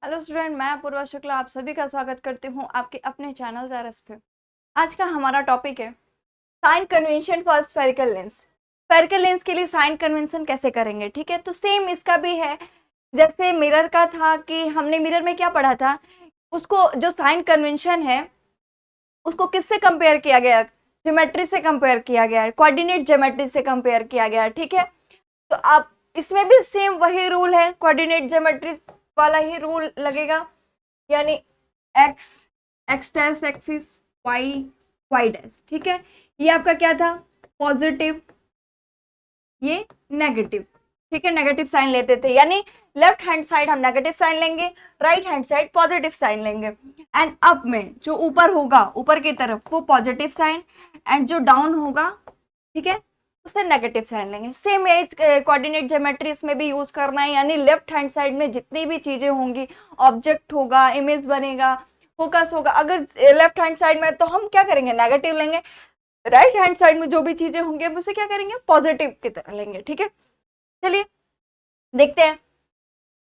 Hello student, मैं पूर्वा शुक्ला आप सभी का स्वागत करती हूँ आपके अपने चैनल ज़ारस पे। आज का हमारा टॉपिक है sign convention for spherical lens. Spherical lens के लिए साइन कन्वेंशन कैसे करेंगे, ठीक है। तो सेम इसका भी है, जैसे मिरर का था कि हमने मिरर में क्या पढ़ा था, उसको जो साइन कन्वेंशन है उसको किससे कंपेयर किया गया, ज्योमेट्री से कंपेयर किया गया है, कोऑर्डिनेट ज्योमेट्री से कंपेयर किया गया है, ठीक है। तो आप इसमें भी सेम वही रूल है, कोऑर्डिनेट ज्योमेट्री वाला ही रूल लगेगा, यानी x x dash axis, y y dash, ठीक है। ये आपका क्या था, पॉजिटिव, ये नेगेटिव, ठीक है। नेगेटिव साइन लेते थे, यानी लेफ्ट हैंड साइड हम नेगेटिव साइन लेंगे, right hand side positive sign लेंगे। एंड अप में जो ऊपर होगा, ऊपर की तरफ वो पॉजिटिव साइन, एंड जो डाउन होगा, ठीक है, उसे नेगेटिव साइन लेंगे। सेम एज कोऑर्डिनेट ज्योमेट्री इसमें भी यूज करना है, यानी लेफ्ट हैंड साइड में जितनी भी चीजें होंगी, ऑब्जेक्ट होगा, इमेज बनेगा, फोकस होगा, अगर लेफ्ट हैंड साइड में तो हम क्या करेंगे, नेगेटिव लेंगे। राइट हैंड साइड में जो भी चीजें होंगी हम उसे क्या करेंगे, पॉजिटिव की तरह लेंगे, ठीक है। चलिए देखते हैं।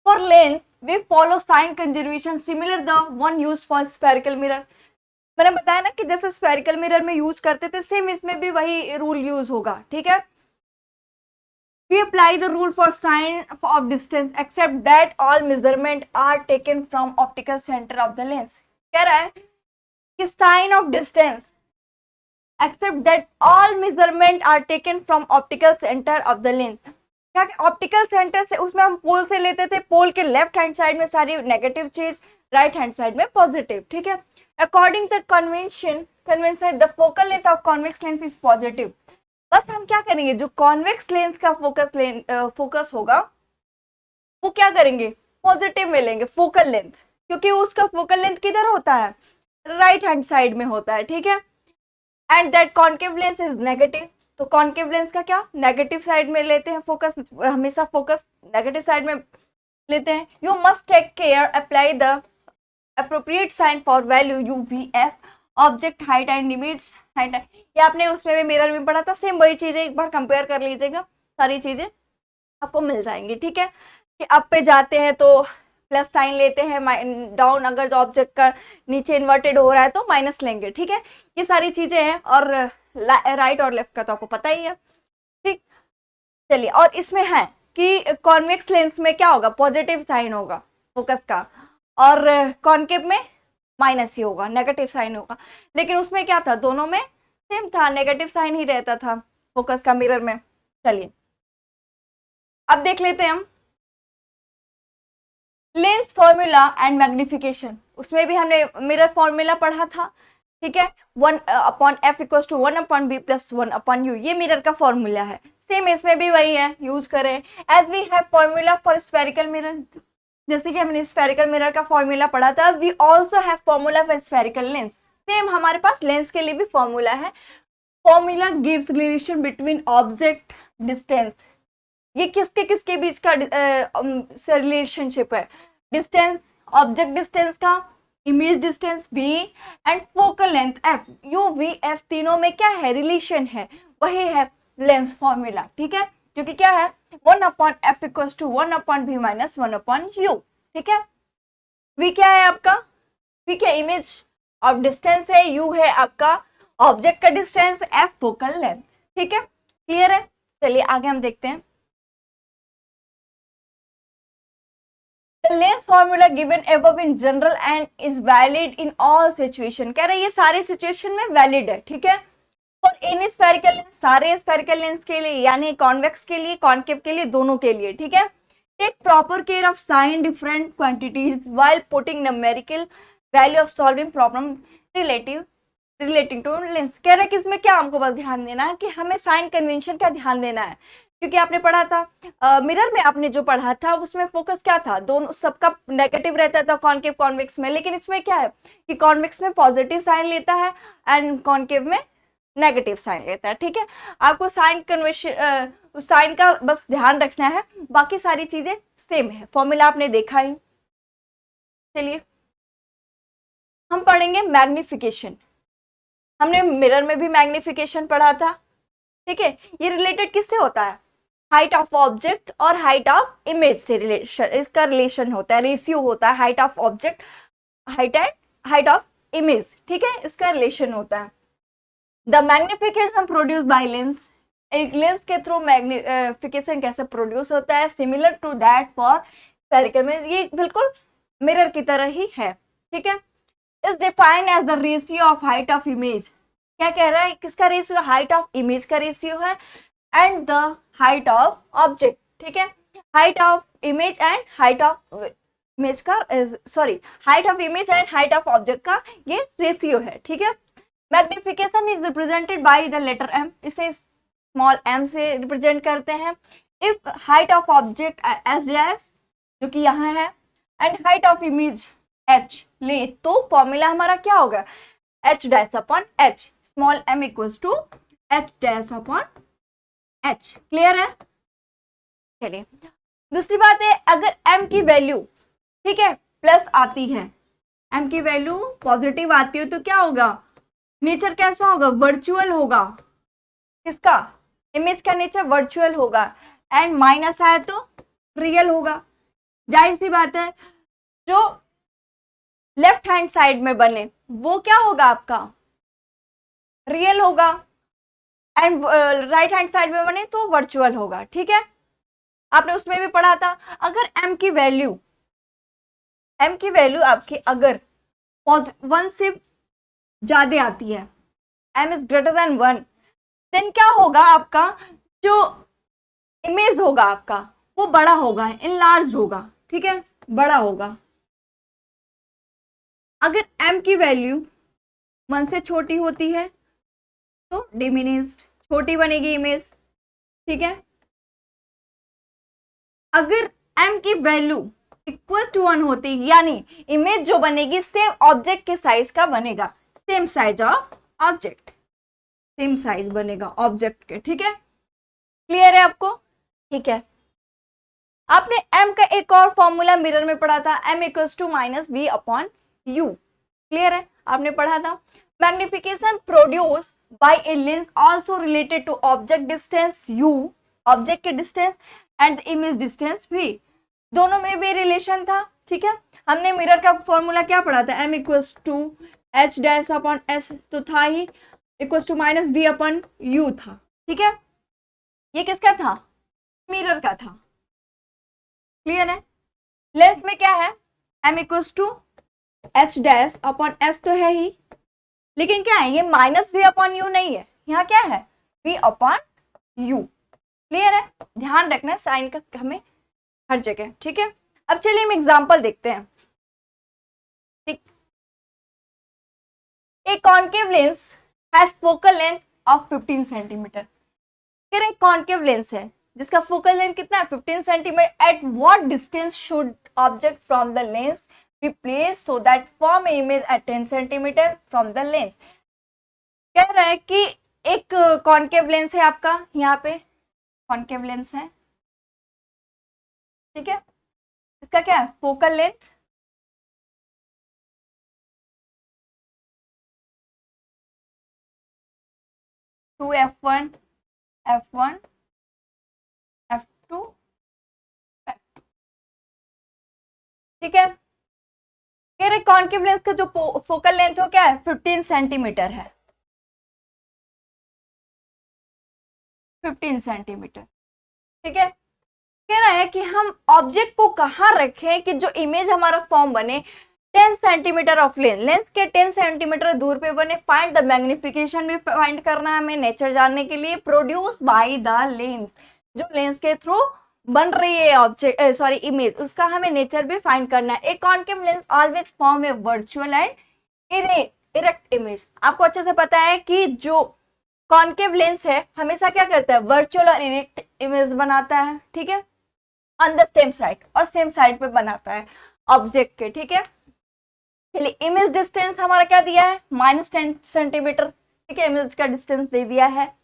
For lens we follow sign conservation similar the one use for spherical mirror. मैंने बताया ना कि जैसे स्फेरिकल मिरर में यूज करते थे, सेम इसमें भी वही रूल यूज होगा, ठीक है। We apply the rule for sine of distance except that all measurement are taken from optical center of the lens। कह रहा है कि sign of distance except that all measurement are taken from optical centre of the lens. क्या optical centre से, उसमें हम पोल से लेते थे, पोल के लेफ्ट हैंड साइड में सारी नेगेटिव चीज, राइट हैंड साइड में पॉजिटिव, ठीक है। According the convention the focal length of convex lens is positive. बस हम क्या करेंगे, जो कॉन्वेक्स लेंस का फोकस होगा वो क्या करेंगे, पॉजिटिव में लेंगे फोकल लेंथ, क्योंकि उसका फोकल लेंथ किधर होता है, राइट हैंड साइड में होता है, ठीक है। And that concave lens is negative, तो कॉन्केव लेंस का क्या, नेगेटिव साइड में लेते हैं फोकस, हमेशा फोकस नेगेटिव साइड में लेते हैं। You must take care, apply the appropriate sign for value UVF object height and image height. ये आपने उसमें भी मिरर में पढ़ा था, सेम वही चीजें एक बार कंपेयर कर लीजिएगा, सारी चीजें आपको मिल जाएंगी, ठीक है। कि अप पे जाते हैं तो प्लस साइन लेते हैं, डाउन अगर ऑब्जेक्ट का नीचे इन्वर्टेड हो रहा है तो माइनस लेंगे, ठीक है। ये सारी चीजें हैं, और राइट और लेफ्ट का तो आपको पता ही है, ठीक। चलिए, और इसमें है कि कॉन्वेक्स लेंस में क्या होगा, पॉजिटिव साइन होगा फोकस का, और कॉन्केव में माइनस ही होगा, नेगेटिव साइन होगा। लेकिन उसमें क्या था, दोनों में सेम था, नेगेटिव साइन ही रहता था फोकस का मिरर में। चलिए अब देख लेते हैं हम लेंस फॉर्मूला एंड मैग्निफिकेशन। उसमें भी हमने मिरर फॉर्मूला पढ़ा था, ठीक है। 1/f = 1/b + 1/u, ये मिरर का फॉर्मूला है। सेम इसमें भी वही है, यूज करें। As we have formula for spherical mirror, जैसे कि हमने स्फेरिकल मिरर का फॉर्मूला पढ़ा था, we also have formula for spherical lens. Same हमारे पास लेंस के लिए भी फॉर्मूला है। Formula gives relation between object distance, ये किसके किसके बीच का रिलेशनशिप है, डिस्टेंस, ऑब्जेक्ट डिस्टेंस का, image distance v, and focal length f, u v f तीनों में क्या है, रिलेशन है, वही है लेंस फॉर्मूला, ठीक है। क्योंकि क्या है, 1/f = 1/b - 1/u, ठीक है। v क्या है आपका, v क्या इमेज ऑफ डिस्टेंस है, u है आपका ऑब्जेक्ट का डिस्टेंस, f फोकल लेंथ, ठीक है। क्लियर है। चलिए आगे हम देखते हैं। The length formula given above in general and is valid in all situation। कह रहे ये सारे सिचुएशन में वैलिड है, ठीक है। फॉर एनी स्फेरिकल लेंस, सारे स्फेरिकल लेंस के लिए, यानी कॉन्वेक्स के लिए, कॉन्केव के लिए, दोनों के लिए, ठीक है। Take proper care of sign different quantities while putting numerical value of solving problem relating to lens. कह रहे कि इसमें क्या हमको बस ध्यान देना है कि हमें साइन कन्वेंशन का ध्यान देना है, क्योंकि आपने पढ़ा था मिरर में, आपने जो पढ़ा था उसमें फोकस क्या था, दोनों सबका नेगेटिव रहता था कॉन्केव कॉन्वेक्स में। लेकिन इसमें क्या है कि कॉन्वेक्स में पॉजिटिव साइन लेता है एंड कॉन्केव में नेगेटिव साइन लेता है, ठीक है। आपको साइन कन्वेंशन, साइन का बस ध्यान रखना है, बाकी सारी चीजें सेम है, फॉर्मूला आपने देखा ही। चलिए हम पढ़ेंगे मैग्निफिकेशन। हमने मिरर में भी मैग्निफिकेशन पढ़ा था, ठीक है। ये रिलेटेड किससे होता है, हाइट ऑफ ऑब्जेक्ट और हाइट ऑफ इमेज से रिलेशन, इसका रिलेशन होता है, रेशियो होता है height of object, height and height of image, ठीक है, इसका रिलेशन होता है। The magnification produce by lens, एक लेंस के थ्रू मैग्निफिकेशन कैसे प्रोड्यूस होता है, similar to that for spherical image, ये बिल्कुल मिरर की तरह ही है, ठीक है। Is defined as the ratio of height of image, क्या कह रहा है, किसका रेशियो, हाइट ऑफ इमेज का रेशियो है and the height of object, ठीक है। Height of image and height of image का, sorry, height of image and height of object का ये रेशियो है, ठीक है। Magnification is represented by the letter M, इसे स्मॉल एम से रिप्रेजेंट करते हैं। If height of object S dash, जो कि यहाँ है, and height of image h ले, तो फॉर्मूला हमारा क्या होगा, h dash upon h, small m equals to H dash upon h, clear है। चलिए दूसरी बात है, अगर m की वैल्यू, ठीक है, प्लस आती है, m की वैल्यू पॉजिटिव आती है तो क्या होगा, नेचर कैसा होगा, वर्चुअल होगा, किसका, इमेज का नेचर वर्चुअल होगा, एंड माइनस आए तो रियल होगा। जाहिर सी बात है, जो लेफ्ट हैंड साइड में बने वो क्या होगा आपका, रियल होगा, एंड राइट हैंड साइड में बने तो वर्चुअल होगा, ठीक है। आपने उसमें भी पढ़ा था, अगर m की वैल्यू आपकी अगर 1 से ज्यादा आती है, m is greater than 1, then क्या होगा, आपका जो इमेज होगा आपका वो बड़ा होगा, इनलार्ज होगा, ठीक है, बड़ा होगा। अगर m की वैल्यू 1 से छोटी होती है तो डिमिनिश्ड, छोटी बनेगी इमेज, ठीक है। अगर m की वैल्यू इक्वल टू 1 होती, यानी इमेज जो बनेगी सेम ऑब्जेक्ट के साइज का बनेगा, same size of object, same size बनेगा ऑब्जेक्ट के, ठीक है, क्लियर है आपको, ठीक है। आपने m का एक और फॉर्मूला मिरर में पढ़ा था, m equals to minus V upon U, clear है, आपने पढ़ा था। Magnification produce by a lens also related to object distance u, object के distance, and image distance v, दोनों में भी रिलेशन था, ठीक है। हमने मिरर का फॉर्मूला क्या पढ़ा था, m equals to H dash upon H तो था ही, equals to minus V upon U था, ठीक है। ये किसका था, मिरर का था, क्लियर है। लेंस में क्या है, m equals to H dash upon H तो है ही, लेकिन क्या है, ये माइनस वी अपॉन यू नहीं है, यहाँ क्या है, वी अपॉन यू, क्लियर है, ध्यान रखना साइन का हमें हर जगह, ठीक है। अब चलिए हम एग्जांपल देखते हैं, ठीक। एक concave lens has focal length of 15 centimetre, फिर एक कॉन्केव लेंस है जिसका फोकल लेंथ कितना है, 15 centimetre. At what distance should object from the lens be placed so that form image at 10 centimetre from the lens. कह रहा है कि एक कॉन्केव लेंस है आपका, यहाँ पे कॉन्केव लेंस है, ठीक है, इसका क्या है, focal length 2f1 f1 f2 f2, ठीक है। कह रहे कॉन्केव लेंस का जो फोकल लेंथ हो क्या है, 15 सेंटीमीटर है, 15 सेंटीमीटर, ठीक है। कह रहा है कि हम ऑब्जेक्ट को कहाँ रखें कि जो इमेज हमारा फॉर्म बने 10 सेंटीमीटर ऑफ लेंथ, लेंस के 10 सेंटीमीटर दूर पे बने। फाइंड द मैग्निफिकेशन भी फाइंड करना है हमें नेचर जानने के लिए। प्रोड्यूस बाय द लेंस, जो लेंस के थ्रू बन रही है ऑब्जेक्ट, सॉरी इमेज, उसका हमें नेचर भी फाइंड करना है। A concave lens always form A virtual and erect image. आपको अच्छे से पता है कि जो कॉन्केव लेंस है हमेशा क्या करता है, वर्चुअल और इरेक्ट इमेज बनाता है, ठीक है, ऑन द सेम साइड, और सेम साइड पे बनाता है ऑब्जेक्ट के, ठीक है। चलिए इमेज डिस्टेंस हमारा क्या दिया है, -10 सेंटीमीटर, ठीक है, इमेज का डिस्टेंस दे दिया है।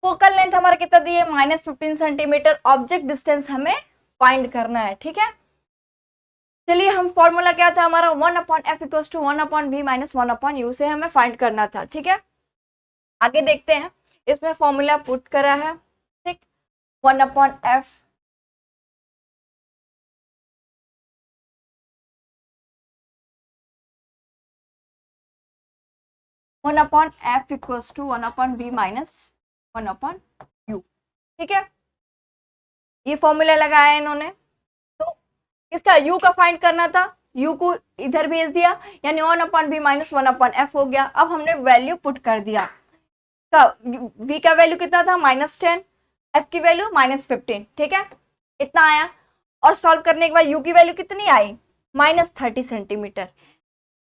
फोकल लेंथ हमारा कितना दी है, -15 सेंटीमीटर। ऑब्जेक्ट डिस्टेंस हमें फाइंड करना है, ठीक है। चलिए हम फॉर्मूला क्या था हमारा, 1/f equals to 1/v minus 1/u से हमें फाइंड करना था, ठीक है। आगे देखते हैं, इसमें फॉर्मूला पुट करा है, ठीक। 1/f equals to 1/v minus 1/u। ठीक है, ये फॉर्मूला लगाया है इन्होंने। तो इसका u का फाइंड करना था, u को इधर भेज दिया, यानी 1/v माइनस 1/f हो गया। अब हमने वैल्यू पुट कर दिया, v का वैल्यू कितना था -10, f की वैल्यू -15। ठीक है, इतना आया। और सॉल्व करने के बाद u की वैल्यू कितनी आई, -30 सेंटीमीटर।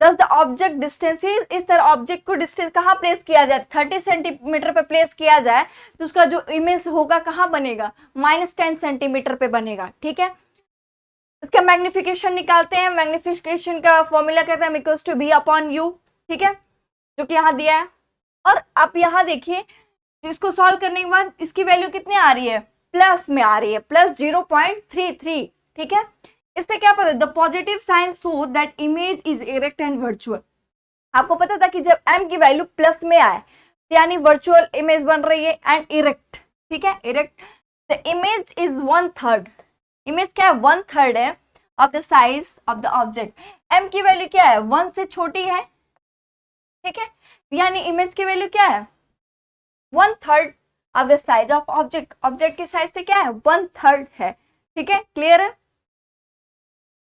दस द ऑब्जेक्ट डिस्टेंस, इस तरह ऑब्जेक्ट को डिस्टेंस कहाँ प्लेस किया जाए, 30 सेंटीमीटर पे प्लेस किया जाए तो उसका जो इमेज होगा कहाँ बनेगा, -10 सेंटीमीटर पे बनेगा। ठीक है, इसका मैग्निफिकेशन निकालते हैं। मैग्निफिकेशन का फॉर्मूला कहता है इक्वल्स टू v/u। ठीक है, जो कि यहाँ दिया है। और आप यहाँ देखिए, इसको सॉल्व करने के बाद इसकी वैल्यू कितनी आ रही है, प्लस में आ रही है, +0.33। ठीक है, इससे क्या पता, the positive sign show that image is erect and virtual. आपको पता था कि जब m की वैल्यू प्लस में आए तो यानी वर्चुअल इमेज बन रही है एंड इरेक्ट। ठीक है, erect, the image is 1/3। Image क्या है, 1/3 है of the size of the object. m की वैल्यू क्या है, 1 से छोटी है। ठीक है, यानी इमेज की वैल्यू क्या है, 1/3 of the size of object. Object की साइज से क्या है, 1/3 है। ठीक है, क्लियर है।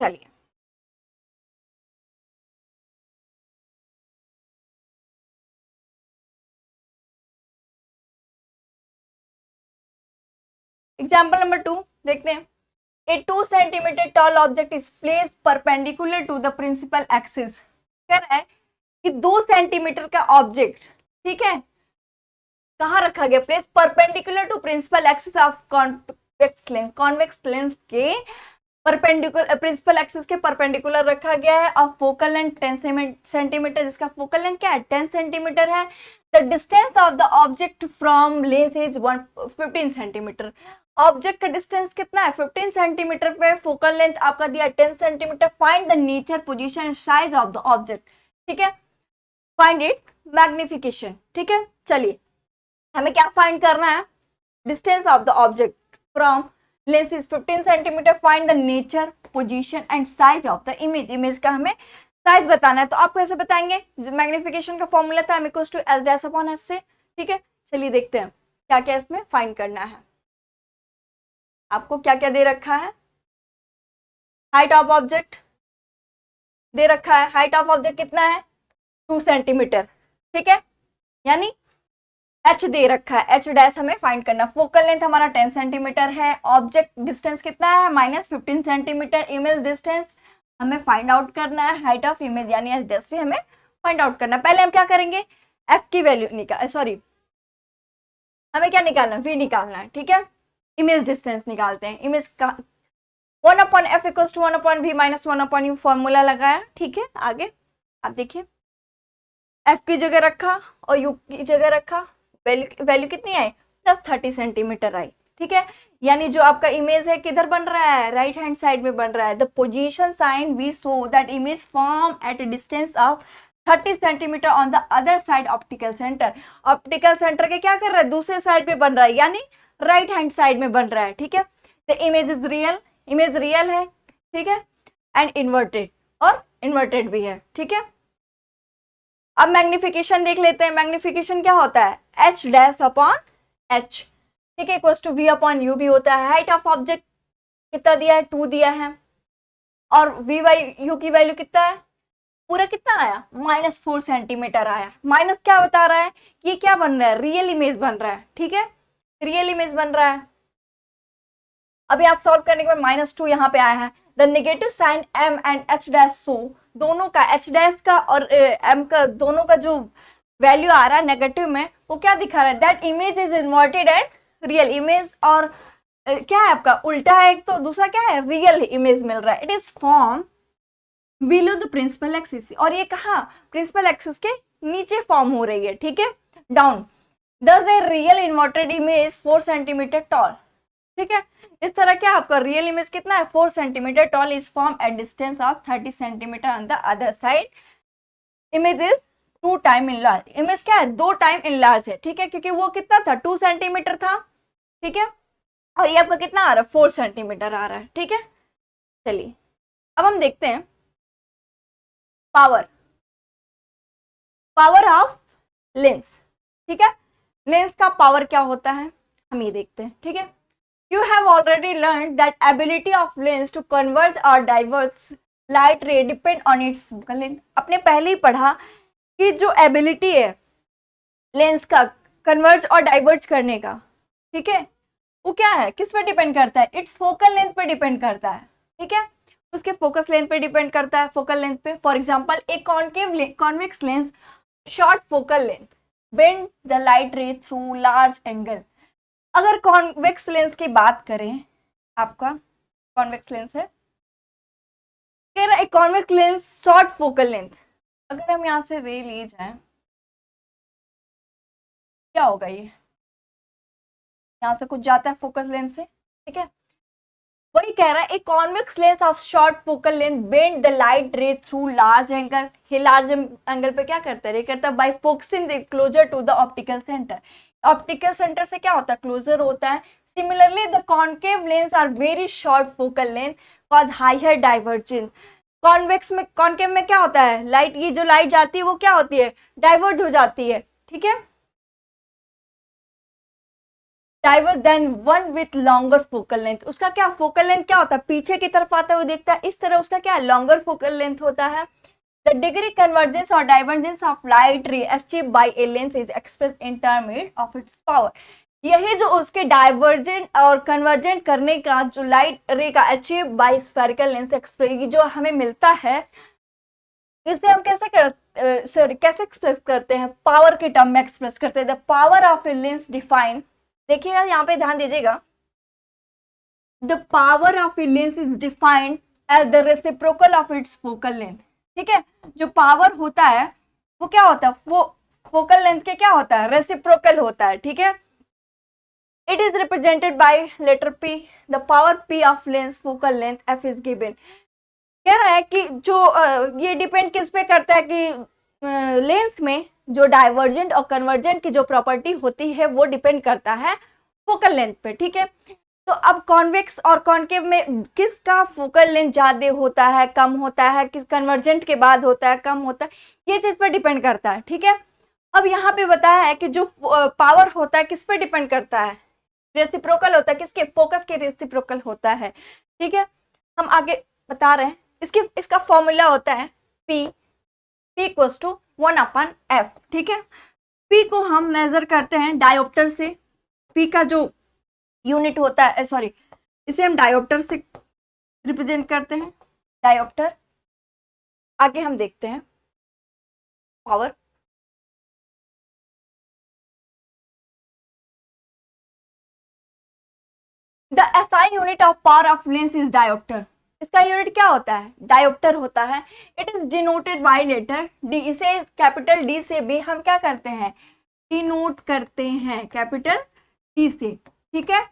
चलिए एग्जाम्पल नंबर 2 देखते हैं। A 2 centimetre tall object is placed perpendicular to the principal axis. कह रहा है कि 2 सेंटीमीटर का ऑब्जेक्ट, ठीक है, कहाँ रखा गया, place perpendicular to principal axis of convex lens. Convex lens के परपेंडिकुलर, प्रिंसिपल एक्सिस के परपेंडिकुलर रखा गया है। और फोकल लेंथ 10 सेंटीमीटर, जिसका फोकल लेंथ क्या है, 10 सेंटीमीटर है। The distance of the object from lens is 15 centimetre. Object का डिस्टेंस कितना है, 15 सेंटीमीटर पे, फोकल लेंथ आपका दिया 10 centimetre. Find the nature, position, size of the object. ठीक है, फाइंड इट्स मैग्निफिकेशन। ठीक है, चलिए हमें क्या फाइंड करना है, distance of the object from lens is 15 centimetre. Find the nature, position and size of the image. Image का हमें साइज बताना है। तो आप कैसे बताएंगे, मैग्निफिकेशन का फॉर्मूला था m=s/s से। ठीक है, चलिए देखते हैं क्या क्या इसमें फाइंड करना है। आपको क्या क्या दे रखा है, हाइट ऑफ ऑब्जेक्ट दे रखा है। हाइट ऑफ ऑब्जेक्ट कितना है, 2 सेंटीमीटर। ठीक है, यानी h दे रखा है, h' हमें फाइंड करना। फोकल लेंथ हमारा 10 सेंटीमीटर है। ऑब्जेक्ट डिस्टेंस कितना है, -15 सेंटीमीटर। इमेज डिस्टेंस हमें फाइंड आउट करना है। हाइट ऑफ इमेज यानी h' भी हमें फाइंड आउट करना है। पहले हम क्या करेंगे, f की वैल्यू निकाल, सॉरी हमें क्या निकालना है, v निकालना है। ठीक है, इमेज डिस्टेंस निकालते हैं। इमेज का 1/f equals to 1/v minus 1/u formula लगाया। ठीक है, आगे आप देखिए, f की जगह रखा और u की जगह रखा, वैल्यू कितनी आई, +30 सेंटीमीटर आई। ठीक है, यानी जो आपका इमेज है किधर बन रहा है, राइट हैंड साइड में बन रहा है। The position sign we show that image form at a distance of 30 centimetre on the other side optical centre. Optical centre के क्या कर रहा है, दूसरे साइड में बन रहा है, यानी राइट हैंड साइड में बन रहा है। ठीक है, the image is real, image real है। ठीक है, एंड इन्वर्टेड, और इन्वर्टेड भी है। ठीक है, अब मैग्निफिकेशन देख लेते हैं। मैग्निफिकेशन क्या होता है, h'/h। ठीक है, इक्वल्स टू v/u भी होता है। हाइट ऑफ ऑब्जेक्ट कितना दिया है, 2 दिया है। और v/u की वैल्यू कितना है, पूरा कितना आया, -4 सेंटीमीटर आया। माइनस क्या बता रहा है, ये क्या बन रहा है, रियल इमेज बन रहा है। ठीक है, रियल इमेज बन रहा है। अभी आप सॉल्व करने के बाद -2 यहाँ पे आया है। The negative sign m and h' so, दोनों का h' का और m का, दोनों का जो वैल्यू आ रहा है नेगेटिव में, वो क्या दिखा रहा है, that image is inverted and real image. और क्या है आपका उल्टा है, एक तो दूसरा क्या है, रियल इमेज मिल रहा है। It is form below the principal axis, और ये कहाँ, प्रिंसिपल एक्सिस के नीचे फॉर्म हो रही है। ठीक है, डाउन। दस a real inverted image 4 centimetre toll. ठीक है, इस तरह क्या आपका रियल इमेज कितना है, 4 centimetre tall is form at distance of 30 centimetre on the other side. Image is 2 time in large. Image क्या है, 2 टाइम इन लार्ज है। ठीक है, क्योंकि वो कितना था, 2 सेंटीमीटर था। ठीक है, और ये आपका कितना आ रहा है, 4 सेंटीमीटर आ रहा है, ठीक है। चलिए अब हम देखते हैं पावर, पावर ऑफ लेंस, ठीक है। लेंस का पावर क्या होता है हम ये देखते हैं, ठीक है। You have already learn that ability of lens to converge और diverse light ray depend on its focal length. आपने पहले ही पढ़ा कि जो एबिलिटी है लेंस का कन्वर्ज और डाइवर्ज करने का, ठीक है, वो क्या है, किस पे डिपेंड करता है, इट्स फोकल लेंथ पे डिपेंड करता है, ठीक है। उसके फोकस लेंथ पे डिपेंड करता है, फोकल लेंथ पे। For example A convex lens short focal length bend the light ray through large angle. अगर कॉन्वेक्स लेंस की बात करें, आपका कॉन्वेक्स लेंस है, कह रहा है convex lens short focal length, अगर हम यहाँ से रे लिए जाए क्या होगा, ये यहाँ से कुछ जाता है फोकस लेंथ से, ठीक है। वही कह रहा है एक convex lens of short focal length bend the light ray through large angle. ये लार्ज एंगल पे क्या करता है, रे करता है by focusing the closer to the optical centre. Optical centre से क्या होता है, क्लोजर होता है। Similarly the concave lens are very short focal length cause higher divergence. Convex में, कॉन्केव में क्या होता है, लाइट की जो लाइट जाती है वो क्या होती है, डाइवर्ज हो जाती है, ठीक है। Diverse then one with longer focal length, उसका क्या फोकल लेंथ क्या होता है, पीछे की तरफ आता हुआ देखता है, इस तरह उसका क्या लॉन्गर फोकल लेंथ होता है। द डिग्री कन्वर्जेंस और डाइवर्जेंस ऑफ लाइट रे achieve by a lens is express in term of its power. यही जो उसके डाइवर्जेंट और कन्वर्जेंट करने का जो लाइट रे का achieve by spherical lens express जो हमें मिलता है, इसे हम कैसे एक्सप्रेस करते हैं, पावर के टर्म में एक्सप्रेस करते हैं। The power of a lens define, देखिएगा यहाँ पे ध्यान दीजिएगा, the power of a lens is defined as the reciprocal of its focal length, ठीक है। जो पावर होता है वो क्या होता है, वो फोकल लेंथ के क्या होता है, रेसिप्रोकल होता है, ठीक है। It is represented by letter p, the power p of lens focal length f is given. कह रहा है कि जो ये डिपेंड किस पे करता है कि लेंस में जो डाइवर्जेंट और कन्वर्जेंट की जो प्रॉपर्टी होती है वो डिपेंड करता है फोकल लेंथ पे, ठीक है। तो अब कॉन्वेक्स और कॉन्केव में किसका फोकल लेंथ ज्यादा होता है, कम होता है, किस कन्वर्जेंट के बाद होता है, कम होता है, ये चीज पर डिपेंड करता है, ठीक है। अब यहाँ पे बताया है कि जो पावर होता है किस पे डिपेंड करता है, रेसिप्रोकल होता है, किसके, फोकस के रेसिप्रोकल होता है, ठीक है। हम आगे बता रहे हैं, इसका फॉर्मूला होता है P इक्वल्स टू 1/f, ठीक है। P को हम मेजर करते हैं डायोप्टर से, P का जो यूनिट होता है, सॉरी, इसे हम डायोप्टर से रिप्रेजेंट करते हैं, डायोप्टर। आगे हम देखते हैं power, the SI unit of power of lens is diopter. इसका यूनिट क्या होता है, डायोप्टर होता है। It is denoted by letter d, इसे कैपिटल डी से भी हम क्या करते हैं, डिनोट करते हैं कैपिटल डी से, ठीक है।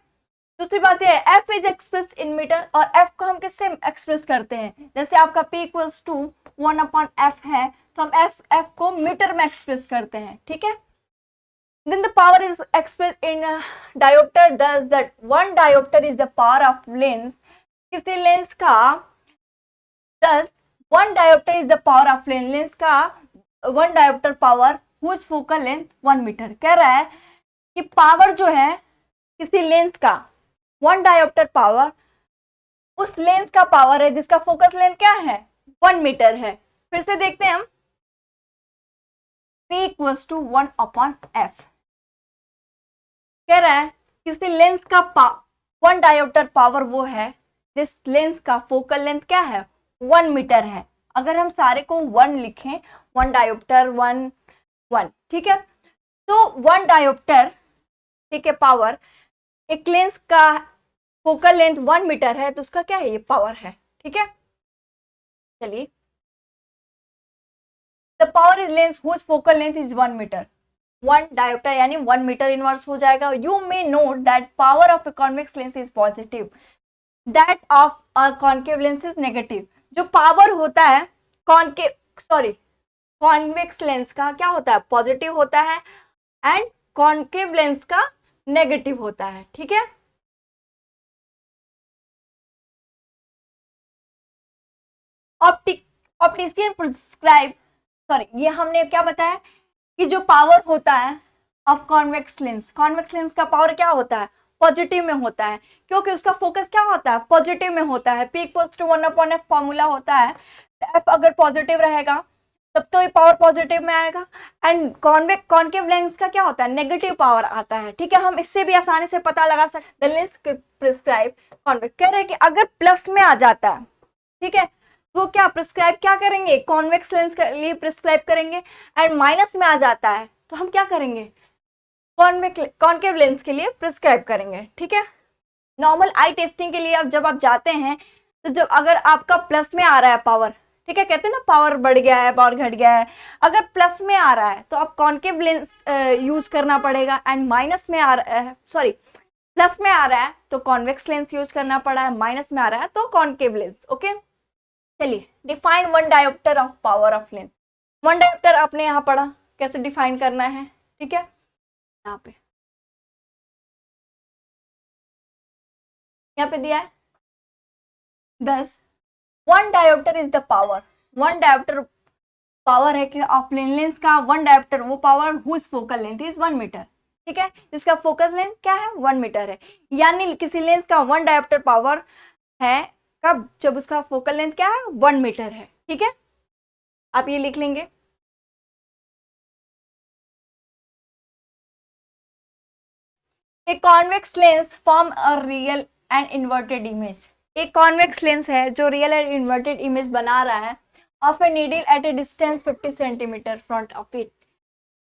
दूसरी बात है f is express in metre, और एफ को हम किससे एक्सप्रेस करते हैं, जैसे आपका P इक्वल्स टू 1/f है तो हम एफ को मीटर में एक्सप्रेस करते हैं, ठीक है। Then the power is expressed in diopter, thus that 1 diopter is the power of lens, किसी लेंस का, thus 1 diopter is the power of lens का 1 diopter power whose focal length 1 metre. कह रहा है कि पावर जो है किसी लेंस का 1 diopter पावर उस लेंस का पावर है जिसका फोकस लेंथ क्या है, 1 मीटर है। फिर से देखते हैं हम, P इक्वल्स टू 1/f, कह रहा है किसी लेंस का 1 डायोप्टर पावर वो है जिस लेंस का फोकल लेंथ क्या है, 1 मीटर है। अगर हम सारे को 1 लिखें, 1 डायोप्टर 1, ठीक है। तो 1 डायोप्टर, ठीक है, पावर, एक लेंस का फोकल लेंथ 1 मीटर है तो उसका क्या है, ये पावर है, ठीक है। चलिए, the power is lens whose focal length is 1 metre, 1 dioptre यानी 1 मीटर इनवर्स हो जाएगा। You may note that power of a convex lens is positive, that of a concave lens is negative. जो power होता है convex lens का क्या होता है, पॉजिटिव होता है, एंड कॉन्केव लेंस का नेगेटिव होता है, ठीक है। ऑप्टिशियन प्रिस्क्राइब, सॉरी ये हमने क्या बताया कि जो पावर होता है of convex lens, convex lens का पावर क्या होता है, पॉजिटिव में होता है, क्योंकि उसका फोकस क्या होता है, पॉजिटिव में होता है। P equals to 1/f formula होता है, एफ अगर पॉजिटिव रहेगा तब तो ये पावर पॉजिटिव में आएगा। एंड कॉन्केव लेंस का क्या होता है, नेगेटिव पावर आता है। ठीक है, हम इससे भी आसानी से पता लगा सकते हैं। लेंस प्रिस्क्राइब कॉन्वेक्स, कह रहे हैं कि अगर प्लस में आ जाता है, ठीक है, वो क्या प्रिस्क्राइब क्या करेंगे, कॉन्वेक्स लेंस के लिए प्रिस्क्राइब करेंगे। एंड माइनस में आ जाता है तो हम क्या करेंगे, कॉन्केव लेंस के लिए प्रिस्क्राइब करेंगे। ठीक है, नॉर्मल आई टेस्टिंग के लिए अब जब आप जाते हैं तो जब अगर आपका प्लस में आ रहा है पावर, ठीक है, कहते हैं ना पावर बढ़ गया है, पावर घट गया है, अगर प्लस में आ रहा है तो आप कॉन्केव लेंस यूज करना पड़ेगा। एंड माइनस में आ रहा है, सॉरी प्लस में आ रहा है तो कॉन्वेक्स लेंस यूज करना पड़ा है, माइनस में आ रहा है तो कॉन्केव लेंस। ओके, चलिए define one dioptre of power of lens. One dioptre आपने यहाँ पढ़ा कैसे डिफाइन करना है। ठीक है, यहाँ पे दिया है 10। One dioptre is the power, one dioptre power है कि ऑफ लेंस का, वन डायोप्टर वो power whose focal length is 1 metre. ठीक है, जिसका फोकस लेंथ क्या है, 1 मीटर है। यानी किसी लेंस का वन डायोप्टर पावर है कब, जब उसका फोकल लेंथ क्या है, 1 मीटर है। ठीक है, आप ये लिख लेंगे। A convex lens form a real and inverted image. एक कॉन्वेक्स लेंस है जो रियल एंड इन्वर्टेड इमेज बना रहा है of a needle at a distance 50 centimetre front of it.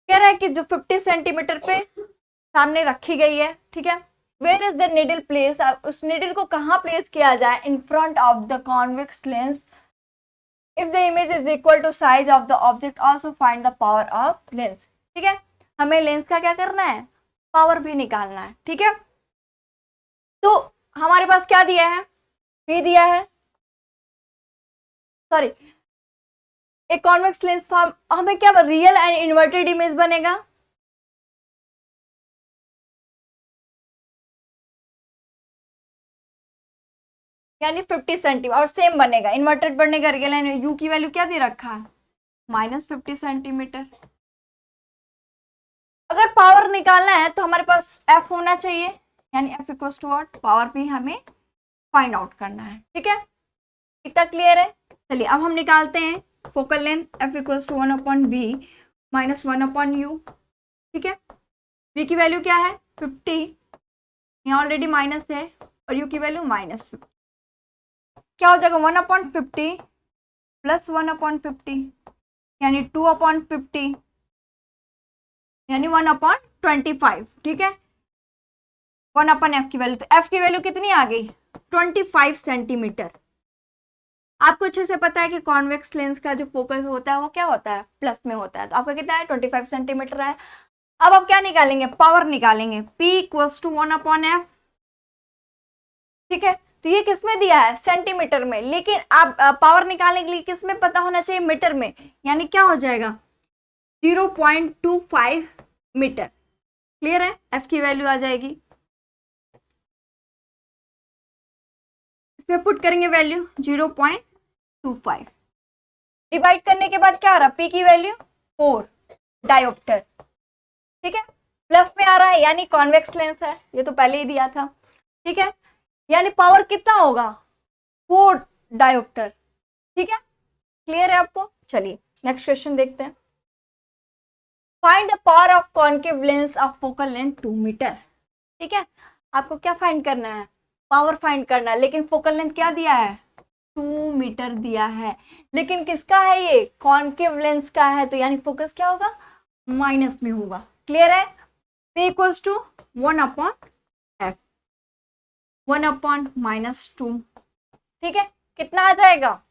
कह रहा है कि जो 50 सेंटीमीटर पे सामने रखी गई है, ठीक है, where is the needle place, उस नीडल को कहाँ प्लेस किया जाए, in front of the convex lens if the image is equal to size of the object, also find the power of lens. ठीक है, हमें लेंस का क्या करना है, पावर भी निकालना है। ठीक है, तो हमारे पास क्या दिया है, भी दिया है, सॉरी एक कॉन्वेक्स लेंस फॉर्म, हमें क्या रियल एंड इन्वर्टेड इमेज बनेगा, यानी 50 सेंटीमीटर, और सेम बनेगा इन्वर्टेड बनेगा रियल एंड, यू की वैल्यू क्या दे रखा है, -50 सेंटीमीटर। अगर पावर निकालना है तो हमारे पास एफ होना चाहिए, यानी F equals to what, power भी हमें फाइंड आउट करना है। ठीक है, इतना क्लियर है। चलिए अब हम निकालते हैं focal length F equals to 1/v minus 1/u। ठीक है, v की वैल्यू क्या है 50, यहाँ ऑलरेडी माइनस है, और u की वैल्यू -50, क्या हो जाएगा 1/50 प्लस 1/50 यानी 2/50 यानी 1/25। ठीक है, 1/f की वैल्यू, तो f की वैल्यू कितनी आ गई 25 सेंटीमीटर। आपको अच्छे से पता है कि कॉन्वेक्स लेंस का जो फोकस होता है वो क्या होता है, प्लस में होता है, तो आपका कितना है 25 सेंटीमीटर है। अब आप क्या निकालेंगे, पावर निकालेंगे, P इक्वल्स टू 1/f। ठीक है, तो ये किस में दिया है, सेंटीमीटर में, लेकिन आप पावर निकालने के लिए किस में पता होना चाहिए, मीटर में, यानी क्या हो जाएगा 0.25 मीटर। क्लियर है, f की वैल्यू आ जाएगी, इसमें पुट करेंगे वैल्यू 0.25, डिवाइड करने के बाद क्या आ रहा, P की वैल्यू 4 डायोप्टर। ठीक है, प्लस में आ रहा है यानी कॉन्वेक्स लेंस है, ये तो पहले ही दिया था। ठीक है, यानी पावर कितना होगा 4 डायोप्टर। ठीक है, क्लियर है आपको। चलिए नेक्स्ट क्वेश्चन देखते हैं। Find the power of concave lens of focal length 2 metre. ठीक है, आपको क्या फाइंड करना है, पावर फाइंड करना है, लेकिन फोकल लेंथ क्या दिया है 2 मीटर दिया है, लेकिन किसका है ये, कॉन्केव लेंस का है, तो यानी फोकस क्या होगा माइनस में होगा। क्लियर है, P इक्वल्स टू 1/f 1/-2। ठीक है, कितना आ जाएगा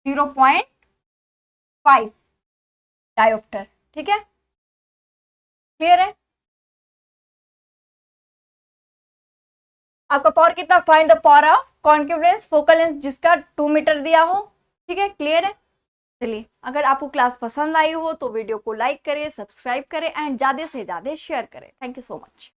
0.5 डायोप्टर। ठीक है, क्लियर है, आपका पावर कितना, find the power of concave lens focal lens जिसका 2 मीटर दिया हो। ठीक है, क्लियर है। चलिए अगर आपको क्लास पसंद आई हो तो वीडियो को लाइक करें, सब्सक्राइब करें एंड ज़्यादा से ज़्यादा शेयर करें। Thank you so much.